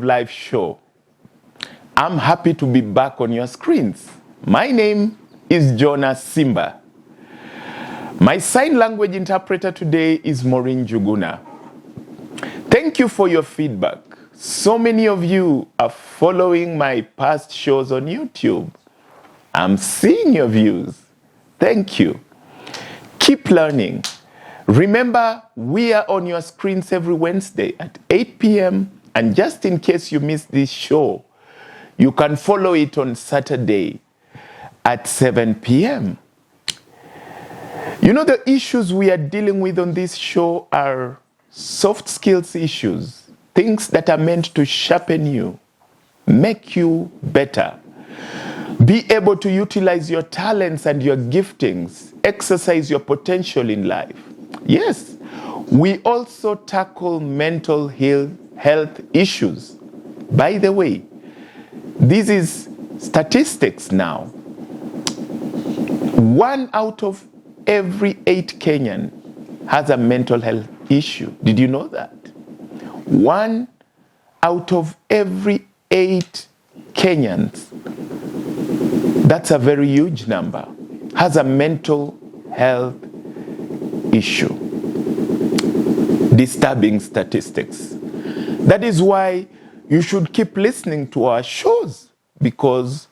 Live show. I'm happy to be back on your screens. My name is JONA SIMBA. My sign language interpreter today is Maureen Juguna. Thank you for your feedback. So many of you are following my past shows on YouTube. I'm seeing your views. Thank you. Keep learning. Remember, we are on your screens every Wednesday at 8 p.m. And just in case you missed this show, you can follow it on Saturday at 7 p.m. You know, the issues we are dealing with on this show are soft skills issues, things that are meant to sharpen you, make you better, be able to utilize your talents and your giftings, exercise your potential in life. Yes, we also tackle mental health issues. By the way, this is statistics now. 1 out of every 8 Kenyan has a mental health issue. Did you know that? 1 out of every 8 Kenyans, that's a very huge number, has a mental health issue. Disturbing statistics. That is why you should keep listening to our shows, because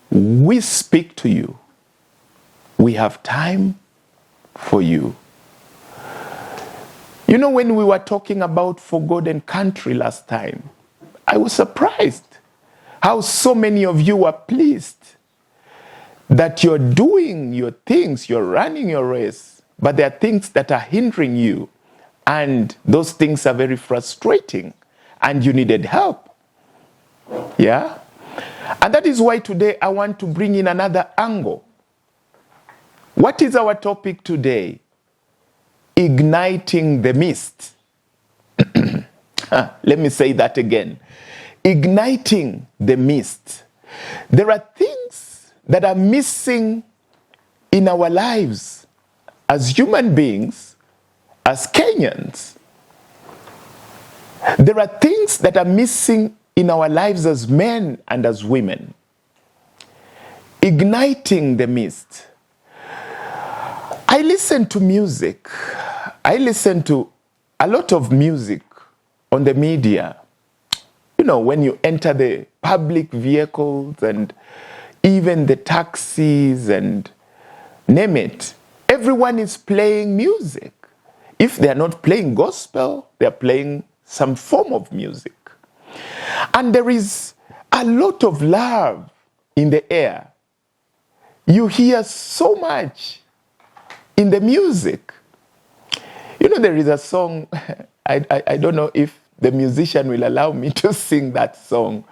we speak to you. We have time for you. You know, when we were talking about Forgotten Country last time, I was surprised how so many of you are pleased that you're doing your things, you're running your race, but there are things that are hindering you, and those things are very frustrating, and you needed help. Yeah? And that is why today I want to bring in another angle. What is our topic today? Igniting the mist. Let me say that again. Igniting the mist. There are things that are missing in our lives as human beings, as Kenyans. There are things that are missing in our lives as men and as women. Igniting the mist. I listen to music. I listen to a lot of music on the media. You know, when you enter the public vehicles and even the taxis and name it, everyone is playing music. If they are not playing gospel, they are playing some form of music. And there is a lot of love in the air. You hear so much in the music. You know, there is a song, I don't know if the musician will allow me to sing that song,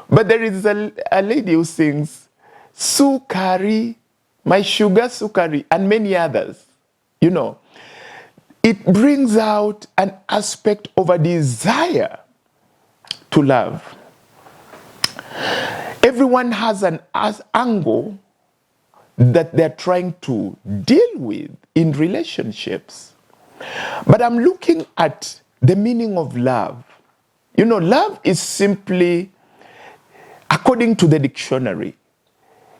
but there is a lady who sings, Sukari, my sugar sukari, and many others. You know, it brings out an aspect of a desire to love. Everyone has an angle that they're trying to deal with in relationships. But I'm looking at the meaning of love. You know, love is simply, according to the dictionary,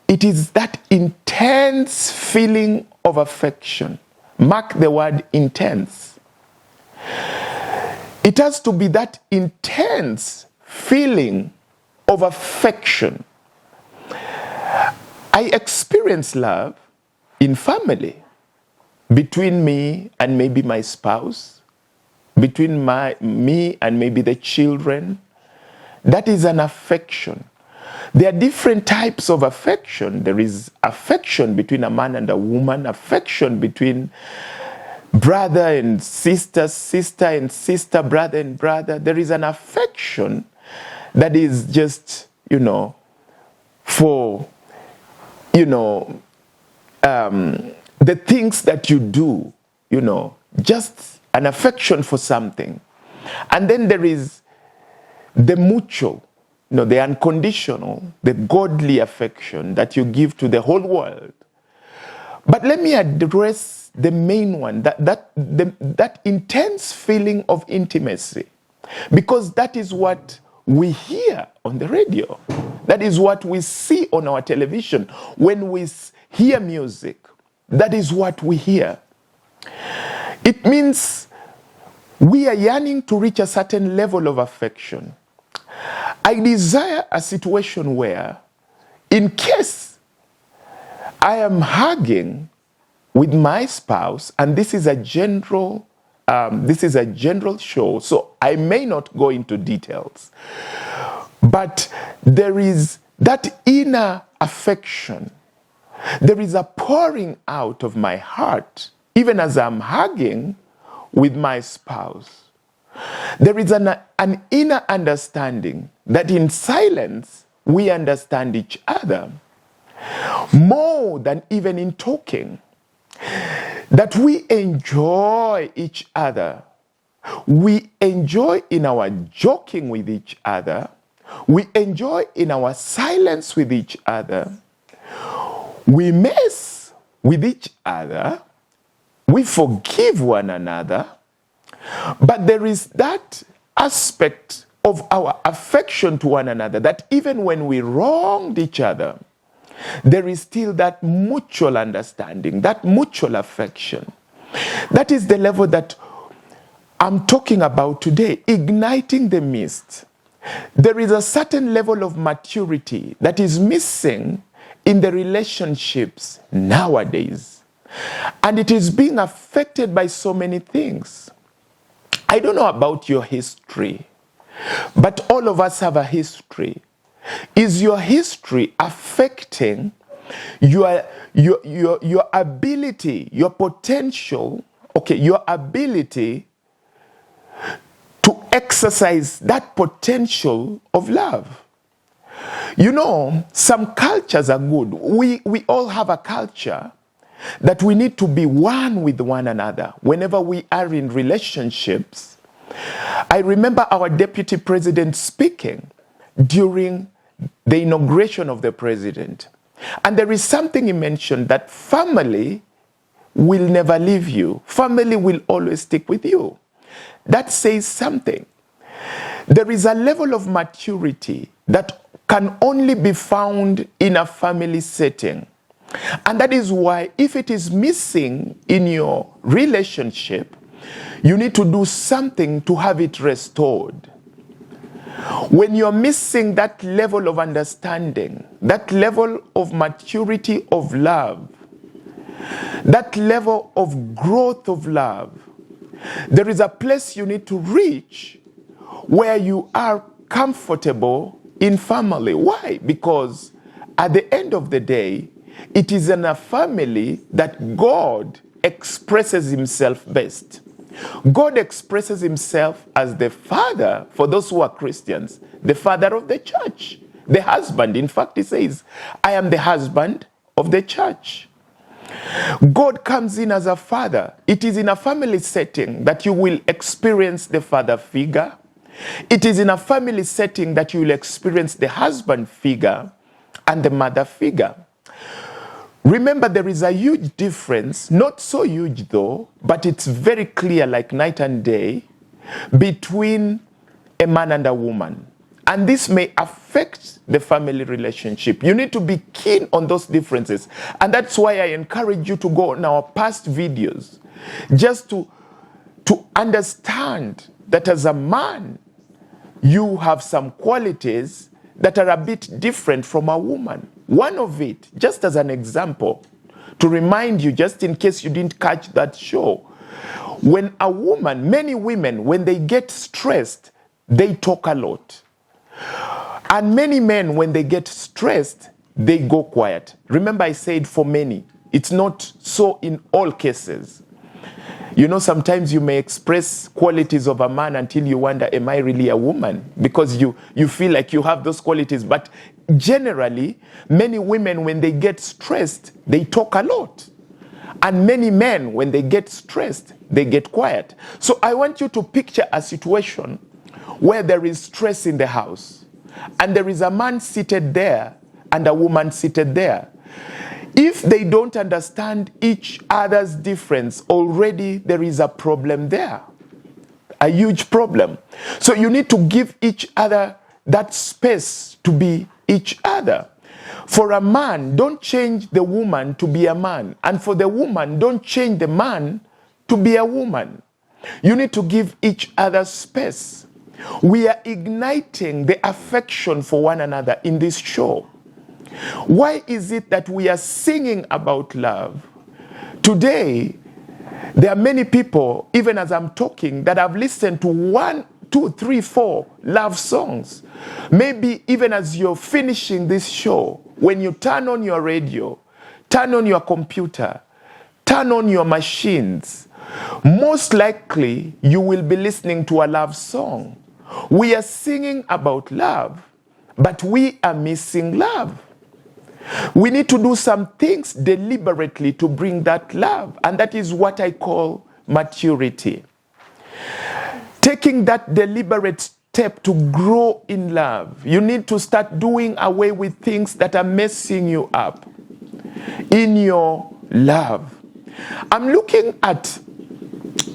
it is that intense feeling of affection. Mark the word intense. It has to be that intense feeling of affection. I experience love in family, between me and maybe my spouse, between me and maybe the children. That is an affection. There are different types of affection. There is affection between a man and a woman, affection between brother and sister, sister and sister, brother and brother. There is an affection that is just, you know, for, you know, the things that you do, you know, just an affection for something. And then there is the mutual, you know, the unconditional, the godly affection that you give to the whole world. But let me address the main one, that intense feeling of intimacy. Because that is what we hear on the radio. That is what we see on our television. When we hear music, that is what we hear. It means we are yearning to reach a certain level of affection. I desire a situation where, in case I am hugging with my spouse, and this is a general show, so I may not go into details, but there is that inner affection. There is a pouring out of my heart, even as I'm hugging with my spouse. There is an inner understanding that in silence we understand each other more than even in talking. That we enjoy each other. We enjoy in our joking with each other. We enjoy in our silence with each other. We mess with each other. We forgive one another. But there is that aspect of our affection to one another that even when we wronged each other, there is still that mutual understanding, that mutual affection. That is the level that I'm talking about today, igniting the mist. There is a certain level of maturity that is missing in the relationships nowadays. And it is being affected by so many things. I don't know about your history, but all of us have a history. Is your history affecting your ability, your potential, your ability to exercise that potential of love? You know, some cultures are good. We all have a culture that we need to be one with one another whenever we are in relationships. I remember our deputy president speaking during the inauguration of the president. And there is something he mentioned, that family will never leave you. Family will always stick with you. That says something. There is a level of maturity that can only be found in a family setting. And that is why if it is missing in your relationship, you need to do something to have it restored. When you're missing that level of understanding, that level of maturity of love, that level of growth of love, there is a place you need to reach where you are comfortable in family. Why? Because at the end of the day, it is in a family that God expresses himself best. God expresses himself as the father, for those who are Christians, the father of the church, the husband. In fact, he says, I am the husband of the church. God comes in as a father. It is in a family setting that you will experience the father figure. It is in a family setting that you will experience the husband figure and the mother figure. Remember, there is a huge difference, not so huge though, but it's very clear like night and day, between a man and a woman. And this may affect the family relationship. You need to be keen on those differences. And that's why I encourage you to go on our past videos, just to understand that as a man, you have some qualities that are a bit different from a woman. One of it, just as an example, to remind you, just in case you didn't catch that show, when a woman, many women, when they get stressed, they talk a lot. And many men, when they get stressed, they go quiet. Remember I said for many, it's not so in all cases. You know, sometimes you may express qualities of a man until you wonder, am I really a woman? Because you feel like you have those qualities. But generally, many women, when they get stressed, they talk a lot. And many men, when they get stressed, they get quiet. So I want you to picture a situation where there is stress in the house. And there is a man seated there and a woman seated there. If they don't understand each other's difference, already there is a problem there. a huge problem. So you need to give each other that space to be each other. For a man, don't change the woman to be a man. And for the woman, don't change the man to be a woman. You need to give each other space. We are igniting the affection for one another in this show. Why is it that we are singing about love? Today, there are many people, even as I'm talking, that have listened to 1, 2, 3, 4 love songs. Maybe even as you're finishing this show, when you turn on your radio, turn on your computer, turn on your machines, most likely you will be listening to a love song. We are singing about love, but we are missing love. We need to do some things deliberately to bring that love, and that is what I call maturity. Taking that deliberate step to grow in love, you need to start doing away with things that are messing you up in your love. I'm looking at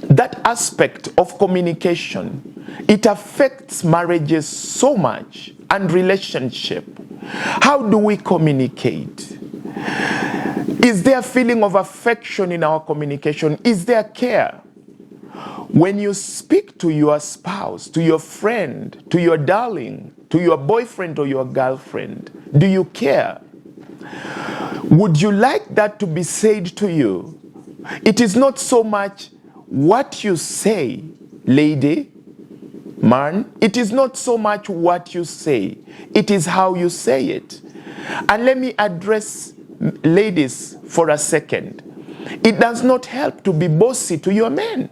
that aspect of communication. It affects marriages so much and relationship. How do we communicate? Is there a feeling of affection in our communication? Is there care? When you speak to your spouse, to your friend, to your darling, to your boyfriend or your girlfriend, do you care? Would you like that to be said to you? It is not so much what you say, lady, man. It is not so much what you say. It is how you say it. And let me address ladies for a second. It does not help to be bossy to your men.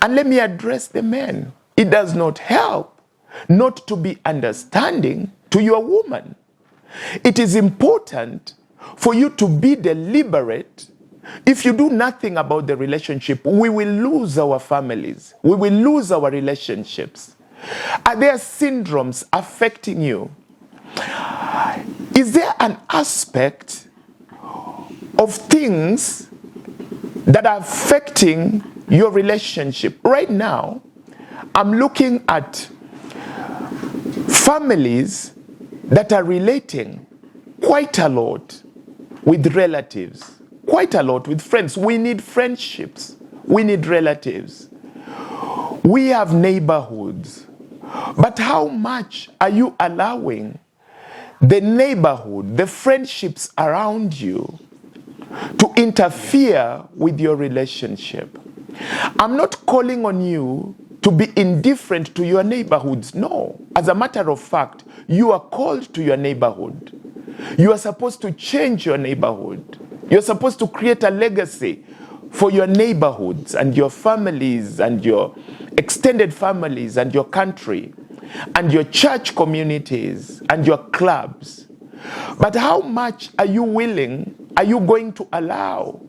And let me address the men. It does not help not to be understanding to your woman. It is important for you to be deliberate. If you do nothing about the relationship, we will lose our families. We will lose our relationships. Are there syndromes affecting you? Is there an aspect of things that are affecting your relationship? Right now, I'm looking at families that are relating quite a lot with relatives, quite a lot with friends. We need friendships. We need relatives. We have neighborhoods. But how much are you allowing the neighborhood, the friendships around you, to interfere with your relationship? I'm not calling on you to be indifferent to your neighborhoods. No. As a matter of fact, you are called to your neighborhood. You are supposed to change your neighborhood. You're supposed to create a legacy for your neighborhoods and your families and your extended families and your country and your church communities and your clubs. But how much are you going to allow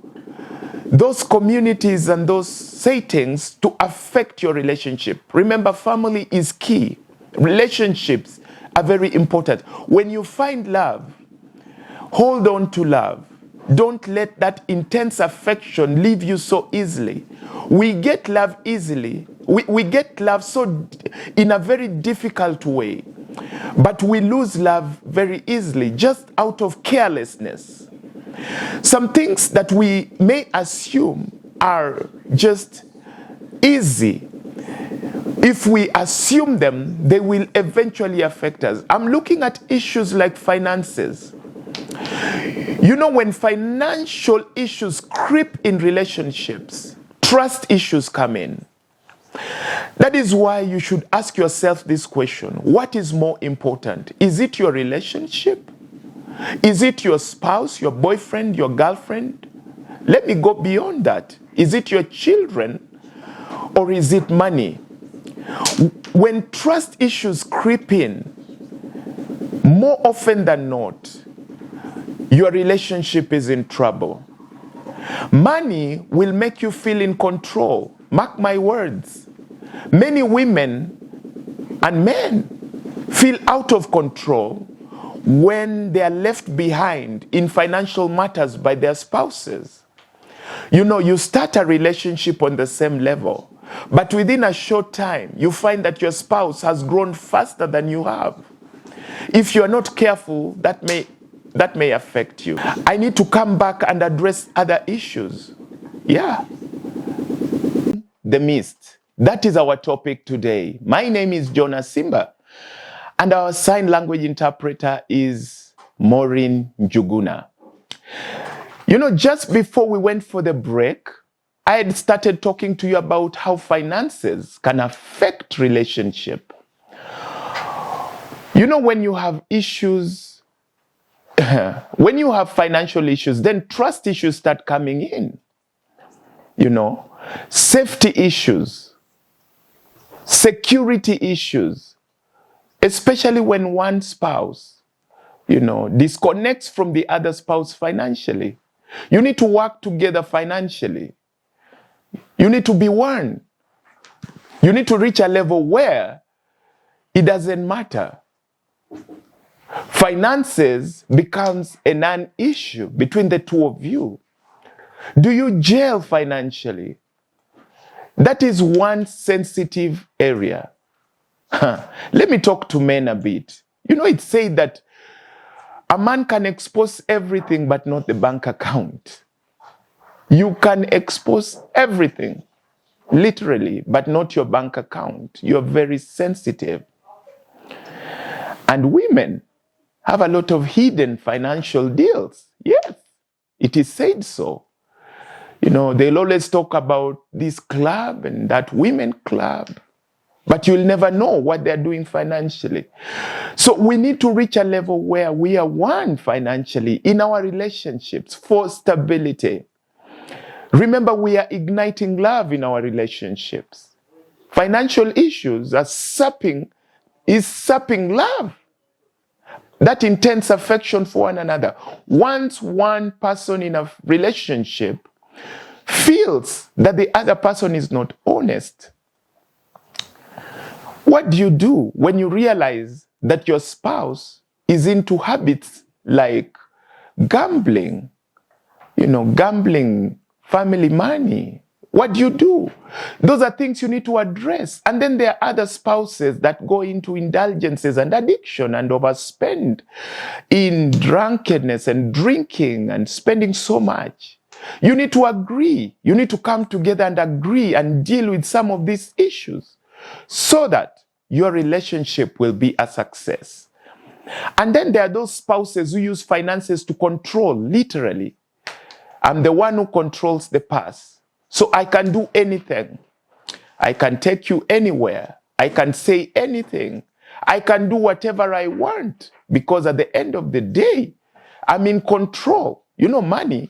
those communities and those settings to affect your relationship? Remember, family is key. Relationships are very important. When you find love, hold on to love. Don't let that intense affection leave you so easily. We get love easily. We get love so in a very difficult way. But we lose love very easily, just out of carelessness. Some things that we may assume are just easy. If we assume them, they will eventually affect us. I'm looking at issues like finances. You know, when financial issues creep in relationships, trust issues come in. That is why you should ask yourself this question: what is more important? Is it your relationship? Is it your spouse, your boyfriend, your girlfriend? Let me go beyond that. Is it your children, or is it money? When trust issues creep in, more often than not, your relationship is in trouble. Money will make you feel in control. Mark my words. Many women and men feel out of control when they are left behind in financial matters by their spouses. You know, you start a relationship on the same level, But within a short time, you find that your spouse has grown faster than you have. If you are not careful, that may affect you. I need to come back and address other issues. Yeah. The mist. That is our topic today. My name is JONA SIMBA, and our sign language interpreter is Maureen Njuguna. You know, just before we went for the break, I had started talking to you about how finances can affect relationship. You know, when you have issues, when you have financial issues, then trust issues start coming in. You know, safety issues, security issues, especially when one spouse, you know, disconnects from the other spouse financially. You need to work together financially. You need to be one. You need to reach a level where it doesn't matter. Finances becomes a non-issue between the two of you. Do you gel financially? That is one sensitive area. Let me talk to men a bit. You know, it's said that a man can expose everything but not the bank account. You can expose everything, literally, but not your bank account. You're very sensitive. And women have a lot of hidden financial deals. Yes, it is said so. You know, they'll always talk about this club and that women club, but you'll never know what they're doing financially. So we need to reach a level where we are one financially in our relationships for stability. Remember, we are igniting love in our relationships. Financial issues are sapping love. That intense affection for one another. Once one person in a relationship feels that the other person is not honest, what do you do when you realize that your spouse is into habits like gambling, gambling family money? What do you do? Those are things you need to address. And then there are other spouses that go into indulgences and addiction and overspend in drunkenness and drinking and spending so much. You need to agree. You need to come together and agree and deal with some of these issues so that your relationship will be a success. And then there are those spouses who use finances to control, literally. I'm the one who controls the purse. So I can do anything. I can take you anywhere. I can say anything. I can do whatever I want because at the end of the day, I'm in control. You know, money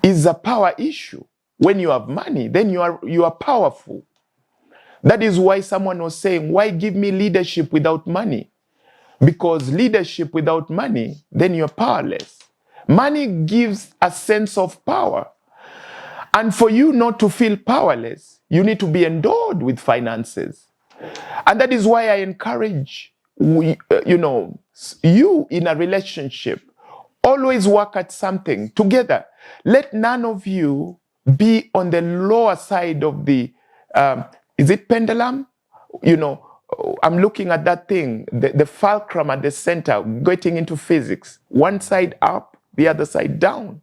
is a power issue. When you have money, then you are powerful. That is why someone was saying, why give me leadership without money? Because leadership without money, then you're powerless. Money gives a sense of power. And for you not to feel powerless, you need to be endowed with finances. And that is why I encourage you in a relationship, always work at something together. Let none of you be on the lower side of the, is it pendulum? You know, I'm looking at that thing, the fulcrum at the center, getting into physics. One side up, the other side down.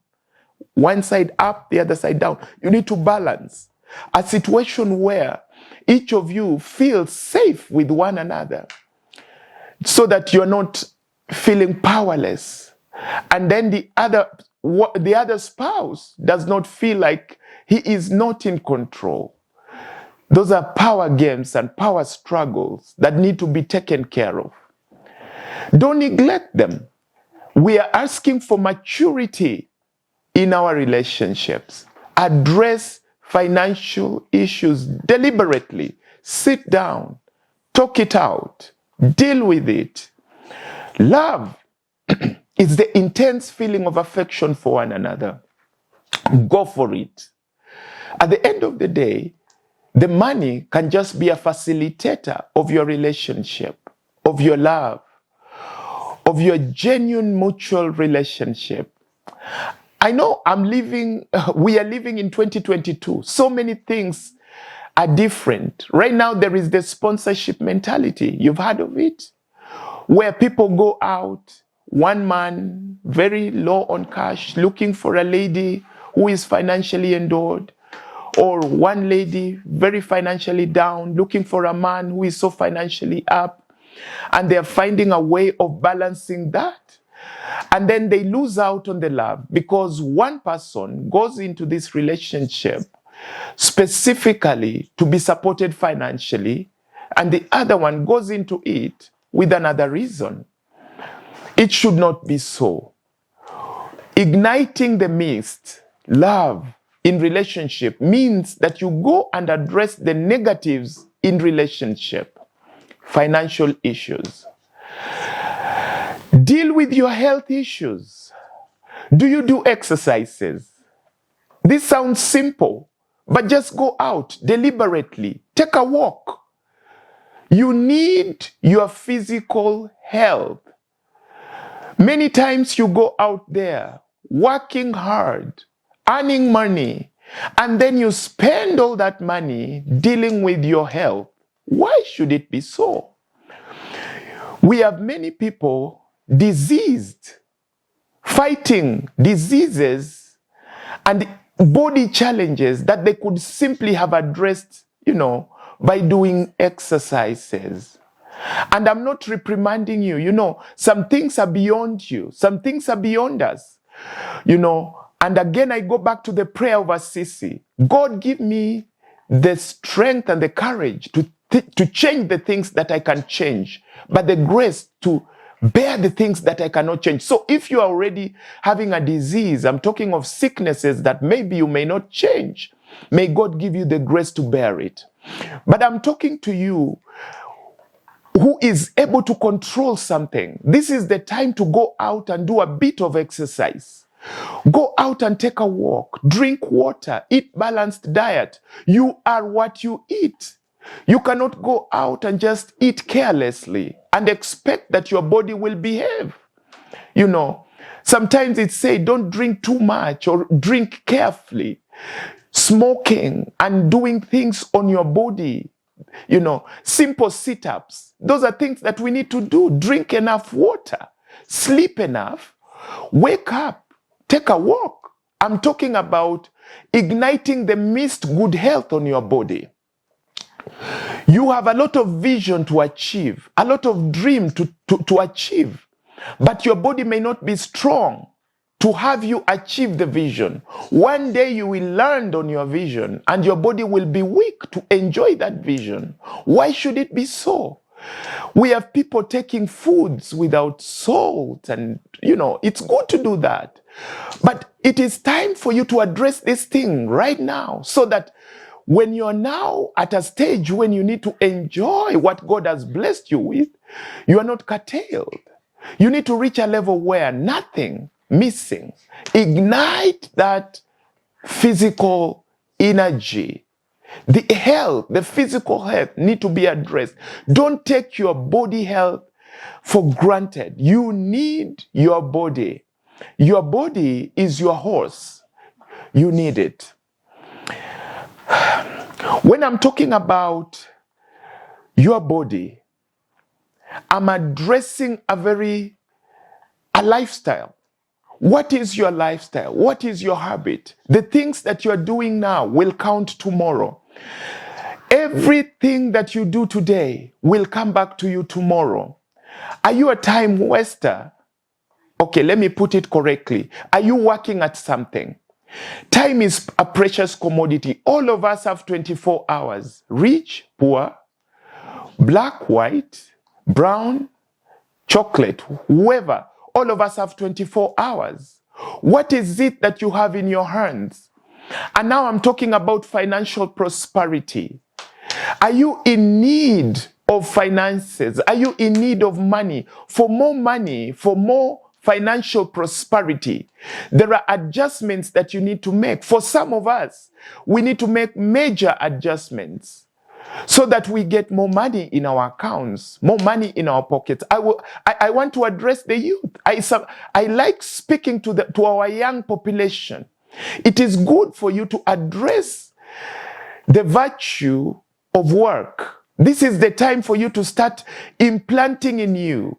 One side up, the other side down. You need to balance a situation where each of you feels safe with one another so that you're not feeling powerless. And then the other spouse does not feel like he is not in control. Those are power games and power struggles that need to be taken care of. Don't neglect them. We are asking for maturity in our relationships. Address financial issues deliberately. Sit down, talk it out, deal with it. Love is the intense feeling of affection for one another. Go for it. At the end of the day, the money can just be a facilitator of your relationship, of your love, of your genuine mutual relationship. I know we are living in 2022. So many things are different. Right now, there is the sponsorship mentality. You've heard of it? Where people go out, one man, very low on cash, looking for a lady who is financially endowed, or one lady, very financially down, looking for a man who is so financially up, and they're finding a way of balancing that. And then they lose out on the love because one person goes into this relationship specifically to be supported financially, and the other one goes into it with another reason. It should not be so. Igniting the mist, love in relationship, means that you go and address the negatives in relationship. Financial issues. Deal with your health issues. Do you do exercises? This sounds simple, but just go out deliberately. Take a walk. You need your physical health. Many times you go out there working hard, earning money, and then you spend all that money dealing with your health. Why should it be so? We have many people diseased, fighting diseases and body challenges that they could simply have addressed, by doing exercises. And I'm not reprimanding you. Some things are beyond you. Some things are beyond us. And again, I go back to the prayer of Assisi. God, give me the strength and the courage to change the things that I can change, but the grace to bear the things that I cannot change. So if you are already having a disease, I'm talking of sicknesses that maybe you may not change, may God give you the grace to bear it. But I'm talking to you who is able to control something. This is the time to go out and do a bit of exercise. Go out and take a walk, drink water, eat balanced diet. You are what you eat. You cannot go out and just eat carelessly and expect that your body will behave. Sometimes it's said, don't drink too much or drink carefully. Smoking and doing things on your body, simple sit-ups. Those are things that we need to do. Drink enough water, sleep enough, wake up, take a walk. I'm talking about igniting the mist good health on your body. You have a lot of vision to achieve, a lot of dream to achieve, but your body may not be strong to have you achieve the vision. One day you will land on your vision and your body will be weak to enjoy that vision. Why should it be so? We have people taking foods without salt and, it's good to do that. But it is time for you to address this thing right now so that when you're now at a stage when you need to enjoy what God has blessed you with, you are not curtailed. You need to reach a level where nothing missing. Ignite that physical energy. The physical health need to be addressed. Don't take your body health for granted. You need your body. Your body is your horse. You need it. When I'm talking about your body, I'm addressing a lifestyle. What is your lifestyle? What is your habit? The things that you're doing now will count tomorrow. Everything that you do today will come back to you tomorrow. Are you a time waster? Okay, let me put it correctly. Are you working at something? Time is a precious commodity. All of us have 24 hours. Rich, poor, black, white, brown, chocolate, whoever. All of us have 24 hours. What is it that you have in your hands? And now I'm talking about financial prosperity. Are you in need of finances? Are you in need of money? For more financial prosperity, there are adjustments that you need to make. For some of us, we need to make major adjustments so that we get more money in our accounts, more money in our pockets. I want to address the youth. I like speaking to our young population. It is good for you to address the virtue of work. This is the time for you to start implanting in you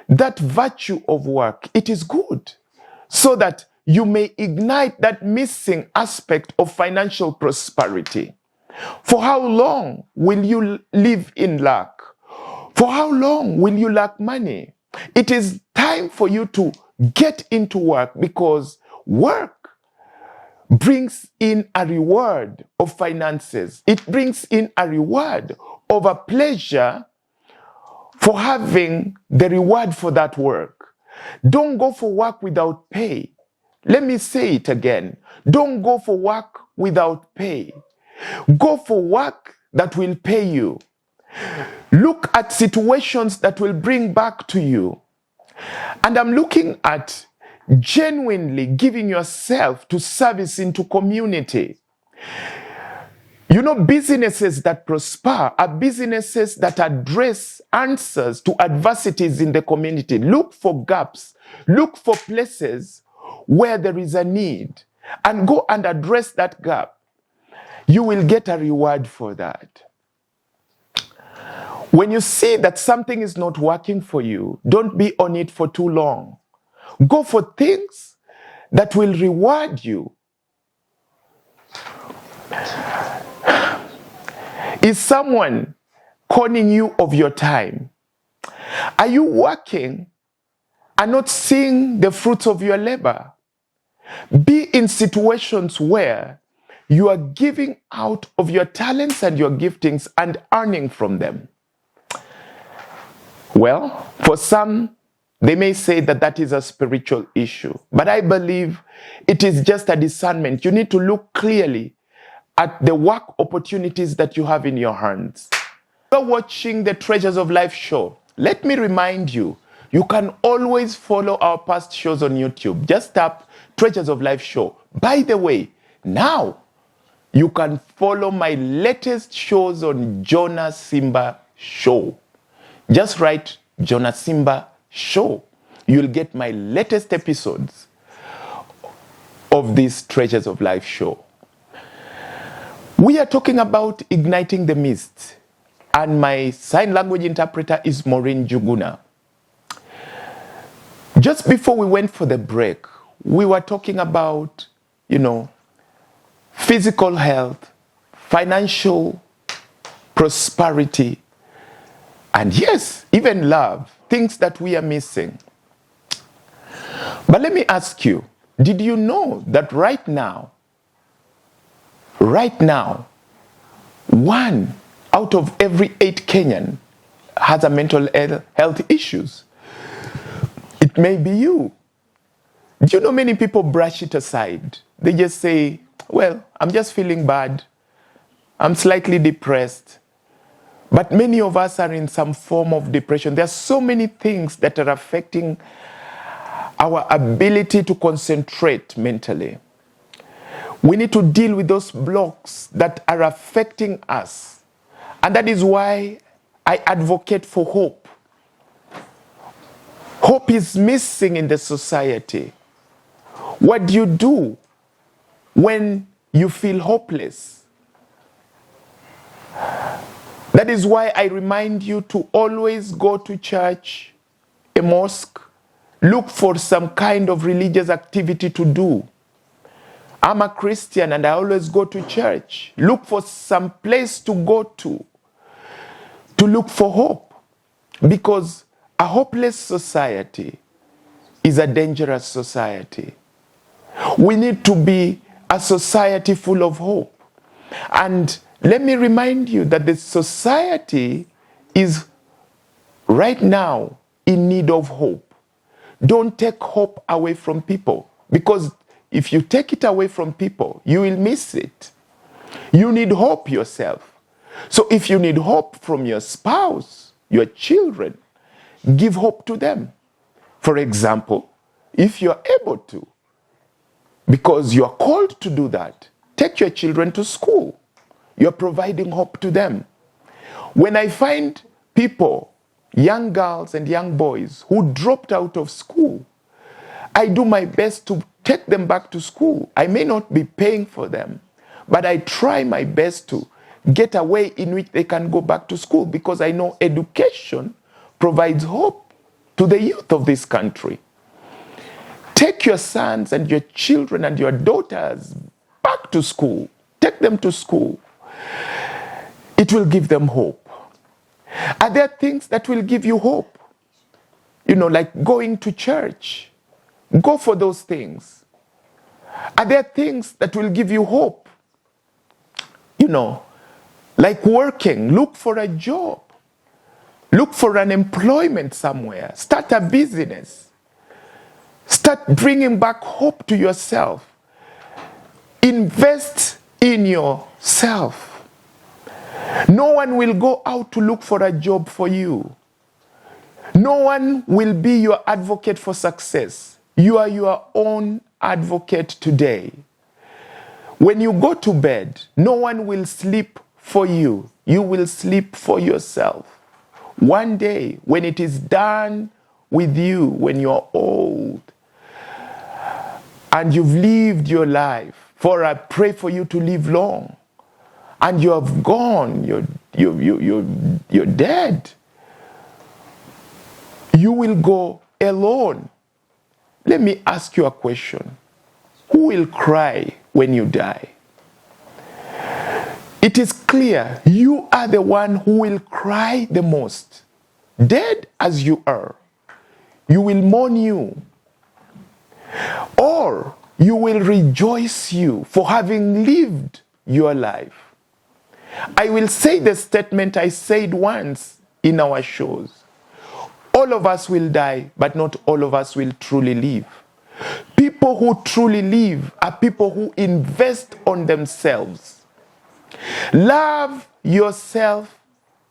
that virtue of work. It is good, so that you may ignite that missing aspect of financial prosperity. For how long will you live in lack? For how long will you lack money? It is time for you to get into work, because work brings in a reward of finances. It brings in a reward of a pleasure for having the reward for that work. Don't go for work without pay. Let me say it again. Don't go for work without pay. Go for work that will pay you. Look at situations that will bring back to you. And I'm looking at genuinely giving yourself to service into community. You know, businesses that prosper are businesses that address answers to adversities in the community. Look for gaps. Look for places where there is a need, and go and address that gap. You will get a reward for that. When you see that something is not working for you, don't be on it for too long. Go for things that will reward you. Is someone conning you of your time? Are you working and not seeing the fruits of your labor? Be in situations where you are giving out of your talents and your giftings and earning from them. Well, for some, they may say that that is a spiritual issue, but I believe it is just a discernment. You need to look clearly at the work opportunities that you have in your hands. You're watching the Treasures of Life show. Let me remind you, you can always follow our past shows on YouTube. Just tap Treasures of Life show. By the way, now you can follow my latest shows on JONA SIMBA show. Just write JONA SIMBA show. You'll get my latest episodes of this Treasures of Life show. We are talking about igniting the mist, and my sign language interpreter is Maureen Juguna. Just before we went for the break, we were talking about, physical health, financial prosperity, and yes, even love, things that we are missing. But let me ask you, did you know that right now, 1 out of every 8 Kenyan has a mental health issues? It may be you. Do you know many people brush it aside? They just say, well, I'm just feeling bad. I'm slightly depressed. But many of us are in some form of depression. There are so many things that are affecting our ability to concentrate mentally. We need to deal with those blocks that are affecting us. And that is why I advocate for hope. Hope is missing in the society. What do you do when you feel hopeless? That is why I remind you to always go to church, a mosque, look for some kind of religious activity to do. I'm a Christian and I always go to church. Look for some place to go to look for hope. Because a hopeless society is a dangerous society. We need to be a society full of hope. And let me remind you that the society is right now in need of hope. Don't take hope away from people, because if you take it away from people, you will miss it. You need hope yourself. So if you need hope from your spouse, your children, give hope to them. For example, if you're able to, because you're called to do that, take your children to school. You're providing hope to them. When I find people, young girls and young boys who dropped out of school, I do my best to take them back to school. I may not be paying for them, but I try my best to get a way in which they can go back to school, because I know education provides hope to the youth of this country. Take your sons and your children and your daughters back to school. Take them to school. It will give them hope. Are there things that will give you hope? Like going to church. Go for those things. Are there things that will give you hope? Like working. Look for a job. Look for an employment somewhere. Start a business. Start bringing back hope to yourself. Invest in yourself. No one will go out to look for a job for you. No one will be your advocate for success. You are your own advocate today. When you go to bed, no one will sleep for you. You will sleep for yourself. One day, when it is done with you, when you're old, and you've lived your life, for I pray for you to live long, and you have gone, you're dead, you will go alone. Let me ask you a question. Who will cry when you die? It is clear you are the one who will cry the most. Dead as you are, you will mourn you. Or you will rejoice you for having lived your life. I will say the statement I said once in our shows. All of us will die, but not all of us will truly live. People who truly live are people who invest on themselves. Love yourself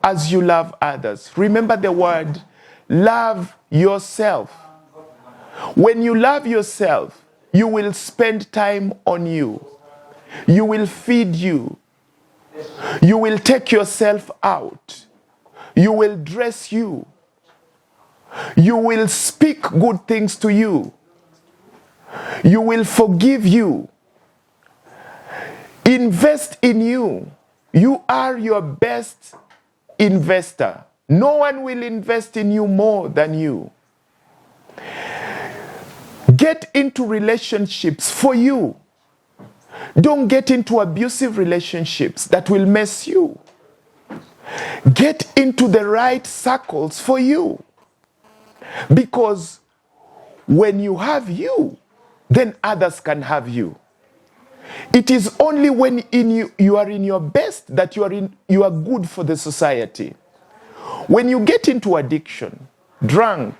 as you love others. Remember the word, love yourself. When you love yourself, you will spend time on you. You will feed you. You will take yourself out. You will dress you. You will speak good things to you. You will forgive you. Invest in you. You are your best investor. No one will invest in you more than you. Get into relationships for you. Don't get into abusive relationships that will mess you. Get into the right circles for you. Because when you have you, then others can have you. It is only when you are in your best that you are good for the society. When you get into addiction, drunk,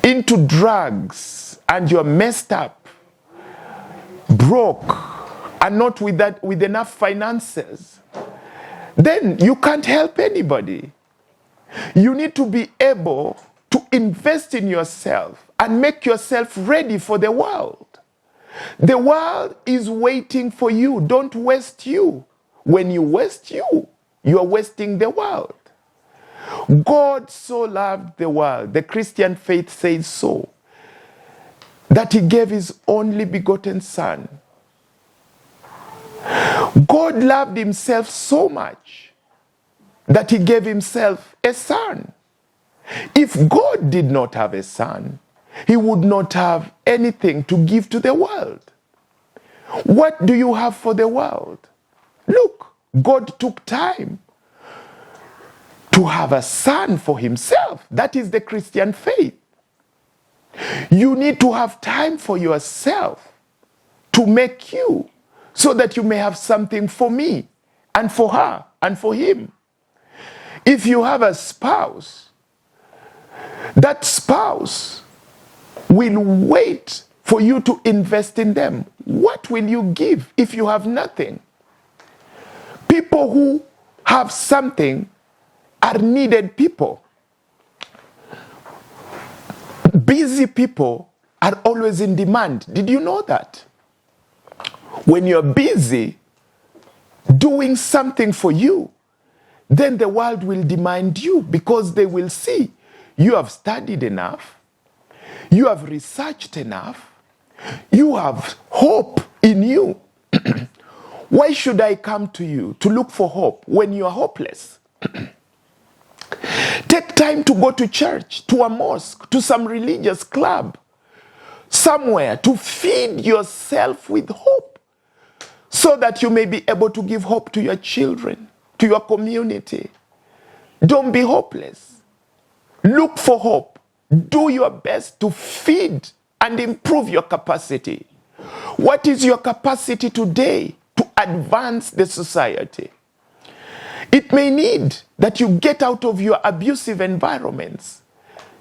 into drugs, and you're messed up, broke, and not with enough finances, then you can't help anybody. You need to be able to invest in yourself and make yourself ready for the world. The world is waiting for you. Don't waste you. When you waste you, you are wasting the world. God so loved the world, the Christian faith says so, that he gave his only begotten Son. God loved himself so much that he gave himself a son. If God did not have a son, he would not have anything to give to the world. What do you have for the world? Look, God took time to have a son for himself. That is the Christian faith. You need to have time for yourself to make you, so that you may have something for me and for her and for him. If you have a spouse, that spouse will wait for you to invest in them. What will you give if you have nothing? People who have something are needed people. Busy people are always in demand. Did you know that? When you're busy doing something for you, then the world will demand you, because they will see you have studied enough, you have researched enough, you have hope in you. Why should I come to you to look for hope when you are hopeless? Take time to go to church, to a mosque, to some religious club, somewhere to feed yourself with hope so that you may be able to give hope to your children, to your community. Don't be hopeless. Look for hope. Do your best to feed and improve your capacity. What is your capacity today to advance the society? It may need that you get out of your abusive environments,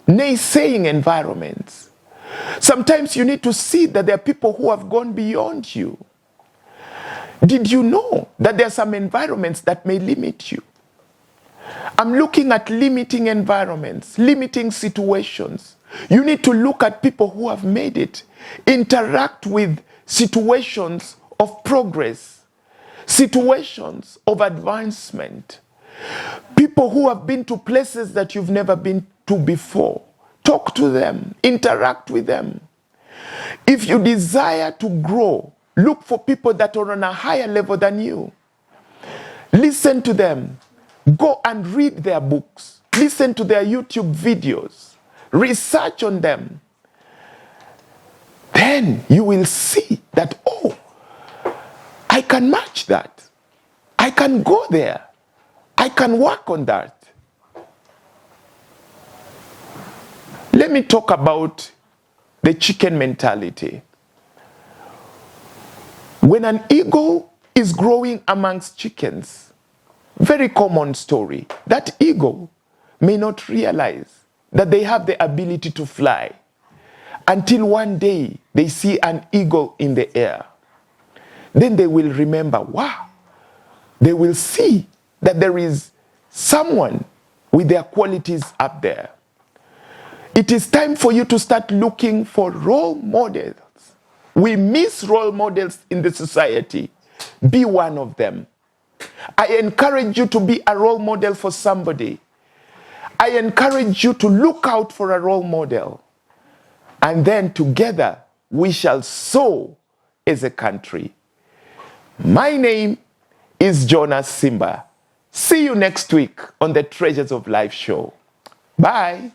naysaying environments. Sometimes you need to see that there are people who have gone beyond you. Did you know that there are some environments that may limit you? I'm looking at limiting environments, limiting situations. You need to look at people who have made it. Interact with situations of progress, situations of advancement. People who have been to places that you've never been to before. Talk to them, interact with them. If you desire to grow, look for people that are on a higher level than you. Listen to them. Go and read their books. Listen to their YouTube videos. Research on them. Then you will see that, oh, I can match that. I can go there. I can work on that. Let me talk about the chicken mentality. When an eagle is growing amongst chickens, very common story, that eagle may not realize that they have the ability to fly until one day they see an eagle in the air. Then they will remember, wow, they will see that there is someone with their qualities up there. It is time for you to start looking for role models. We miss role models in the society. Be one of them. I encourage you to be a role model for somebody. I encourage you to look out for a role model. And then together we shall soar as a country. My name is JONA SIMBA. See you next week on the Treasures of Life show. Bye.